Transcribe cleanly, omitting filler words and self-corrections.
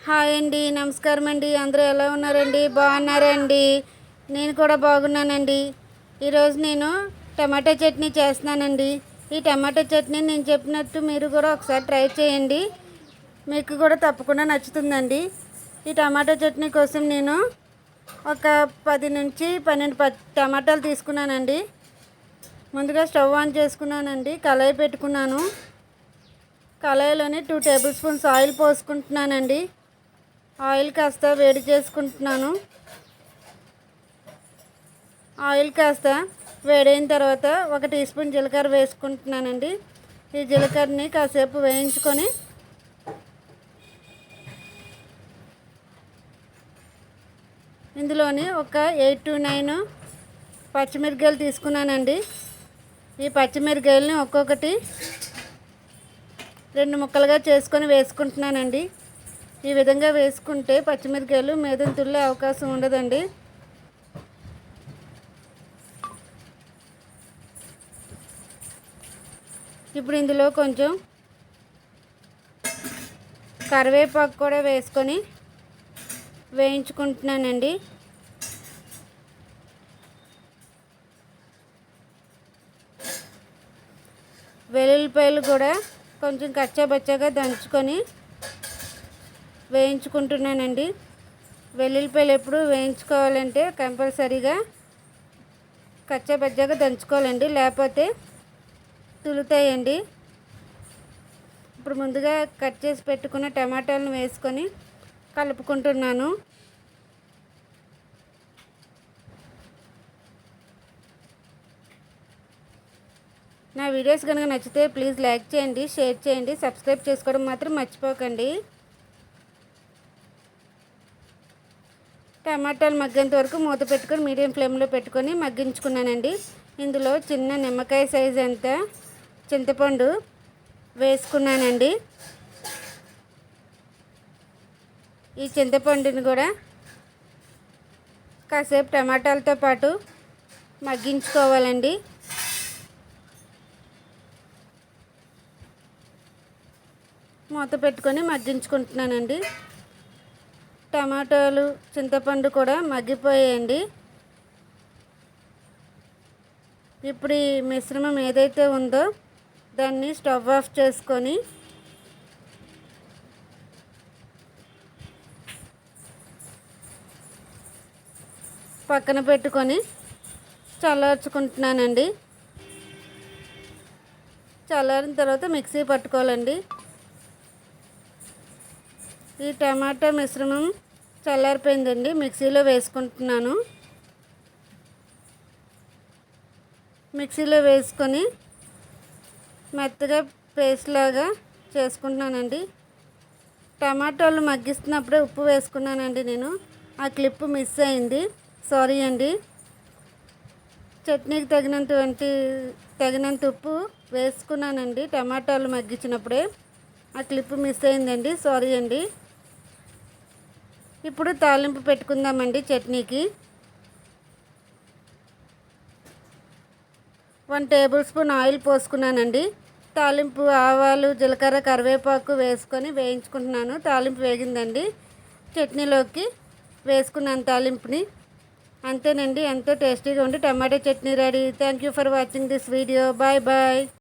Hi అండి, నమస్కారం అండి. అందరూ ఎలా ఉన్నారండి? బాగున్నారండి? నేను కూడా బాగున్నానండి. ఈరోజు నేను టమాటా చట్నీ చేస్తున్నానండి. ఈ టమాటా చట్నీ నేను చెప్పినట్టు మీరు కూడా ఒకసారి ట్రై చేయండి, మీకు కూడా తప్పకుండా నచ్చుతుందండి. ఈ టమాటా చట్నీ కోసం నేను ఒక 10 నుంచి 12 టమాటాలు తీసుకున్నానండి. ముందుగా స్టవ్ ఆన్ చేసుకున్నానండి, కళాయి పెట్టుకున్నాను. కళాయిలోని 2 టేబుల్ స్పూన్స్ ఆయిల్ పోసుకుంటున్నానండి. ఆయిల్ కాస్త వేడి చేసుకుంటున్నాను. ఆయిల్ కాస్త వేడైన తర్వాత 1 టీ స్పూన్ జీలకర్ర వేసుకుంటున్నానండి. ఈ జీలకర్రని కాసేపు వేయించుకొని ఇందులోని ఒక 8 to 9 పచ్చిమిరపకాయలు తీసుకున్నానండి. ఈ పచ్చిమిరపకాయలని ఒక్కొక్కటి 2 ముక్కలుగా చేసుకొని వేసుకుంటున్నానండి. ఈ విధంగా వేసుకుంటే పచ్చిమిరపకాయలు మీదన తుల్లే అవకాశం ఉండదండి. ఇప్పుడు ఇందులో కొంచెం కరివేపాకు కూడా వేసుకొని వేయించుకుంటున్నానండి. వెల్లుల్లిపాయలు కూడా కొంచెం కచ్చాబచ్చాగా దంచుకొని వేయించుకుంటున్నానండి. వెల్లుల్లిపాయలు ఎప్పుడు వేయించుకోవాలంటే కంపల్సరీగా కచ్చాబచ్చాగా దంచుకోవాలండి, లేకపోతే తులుతాయండి. ఇప్పుడు ముందుగా కట్ చేసి పెట్టుకున్న టమాటాలను వేసుకొని కలుపుకుంటున్నాను. నా వీడియోస్ కనుక నచ్చితే ప్లీజ్ లైక్ చేయండి, షేర్ చేయండి, సబ్స్క్రైబ్ చేసుకోవడం మాత్రం మర్చిపోకండి. టమాటాలు మగ్గేంత వరకు మూత పెట్టుకొని మీడియం ఫ్లేమ్లో పెట్టుకొని మగ్గించుకున్నానండి. ఇందులో చిన్న నిమ్మకాయ సైజ్ అంత చింతపండు వేసుకున్నానండి. ఈ చింతపండుని కూడా కాసేపు టమాటాలతో పాటు మగ్గించుకోవాలండి. మూత పెట్టుకొని మగ్గించుకుంటున్నానండి. టమాటాలు చింతపండు కూడా మగ్గిపోయాయండి. ఇప్పుడు ఈ మిశ్రమం ఏదైతే ఉందో దాన్ని స్టవ్ ఆఫ్ చేసుకొని పక్కన పెట్టుకొని చల్లార్చుకుంటున్నానండి. చల్లారిన తర్వాత మిక్సీ పట్టుకోవాలండి. ఈ టమాటా మిశ్రమం చల్లారిపోయిందండి, మిక్సీలో వేసుకుంటున్నాను. మిక్సీలో వేసుకొని మెత్తగా పేస్ట్ లాగా చేసుకుంటున్నానండి. టమాటాలు మగ్గిస్తున్నప్పుడే ఉప్పు వేసుకున్నానండి నేను, ఆ క్లిప్ మిస్ అయింది, సారీ అండి. చట్నీకి తగినంత ఉప్పు వేసుకున్నానండి టమాటాలు మగ్గించినప్పుడే, ఆ క్లిప్ మిస్ అయిందండి, సారీ అండి. ఇప్పుడు తాలింపు పెట్టుకుందామండి. చట్నీకి 1 టేబుల్ స్పూన్ ఆయిల్ పోసుకున్నానండి. తాలింపు ఆవాలు, జీలకర్ర, కరివేపాకు వేసుకొని వేయించుకుంటున్నాను. తాలింపు వేగిందండి, చట్నీలోకి వేసుకున్నాను తాలింపుని. అంతేనండి, ఎంతో టేస్టీగా ఉండి టమాటా chutney ready. Thank you for watching this video. Bye bye.